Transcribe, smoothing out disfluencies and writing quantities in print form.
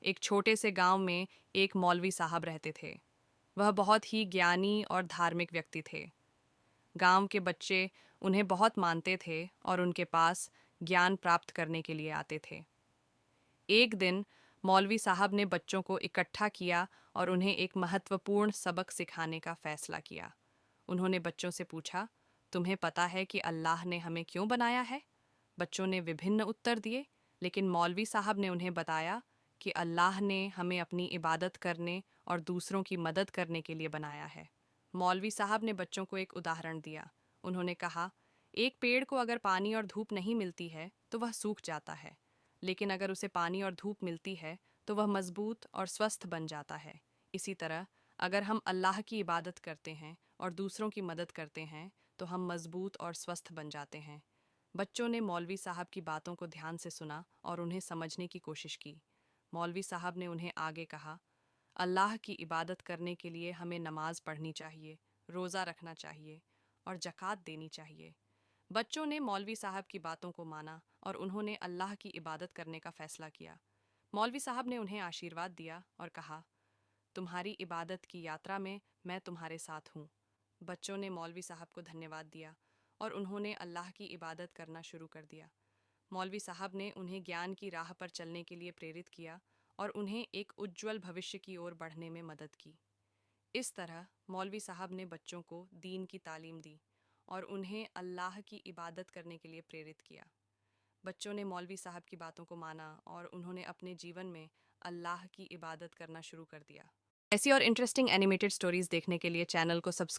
एक छोटे से गांव में एक मौलवी साहब रहते थे। वह बहुत ही ज्ञानी और धार्मिक व्यक्ति थे। गांव के बच्चे उन्हें बहुत मानते थे और उनके पास ज्ञान प्राप्त करने के लिए आते थे। एक दिन मौलवी साहब ने बच्चों को इकट्ठा किया और उन्हें एक महत्वपूर्ण सबक सिखाने का फैसला किया। उन्होंने बच्चों से पूछा, तुम्हें पता है कि अल्लाह ने हमें क्यों बनाया है? बच्चों ने विभिन्न उत्तर दिए, लेकिन मौलवी साहब ने उन्हें बताया कि अल्लाह ने हमें अपनी इबादत करने और दूसरों की मदद करने के लिए बनाया है। मौलवी साहब ने बच्चों को एक उदाहरण दिया। उन्होंने कहा, एक पेड़ को अगर पानी और धूप नहीं मिलती है तो वह सूख जाता है, लेकिन अगर उसे पानी और धूप मिलती है तो वह मजबूत और स्वस्थ बन जाता है। इसी तरह अगर हम अल्लाह की इबादत करते हैं और दूसरों की मदद करते हैं तो हम मजबूत और स्वस्थ बन जाते हैं। बच्चों ने मौलवी साहब की बातों को ध्यान से सुना और उन्हें समझने की कोशिश की। मौलवी साहब ने उन्हें आगे कहा, अल्लाह की इबादत करने के लिए हमें नमाज पढ़नी चाहिए, रोज़ा रखना चाहिए और ज़कात देनी चाहिए। बच्चों ने मौलवी साहब की बातों को माना और उन्होंने अल्लाह की इबादत करने का फ़ैसला किया। मौलवी साहब ने उन्हें आशीर्वाद दिया और कहा, तुम्हारी इबादत की यात्रा में मैं तुम्हारे साथ हूँ। बच्चों ने मौलवी साहब को धन्यवाद दिया और उन्होंने अल्लाह की इबादत करना शुरू कर दिया। मौलवी साहब ने उन्हें ज्ञान की राह पर चलने के लिए प्रेरित किया और उन्हें एक उज्ज्वल भविष्य की ओर बढ़ने में मदद की। इस तरह मौलवी साहब ने बच्चों को दीन की तालीम दी और उन्हें अल्लाह की इबादत करने के लिए प्रेरित किया। बच्चों ने मौलवी साहब की बातों को माना और उन्होंने अपने जीवन में अल्लाह की इबादत करना शुरू कर दिया। ऐसी और इंटरेस्टिंग एनिमेटेड स्टोरीज देखने के लिए चैनल को सब्सक्राइब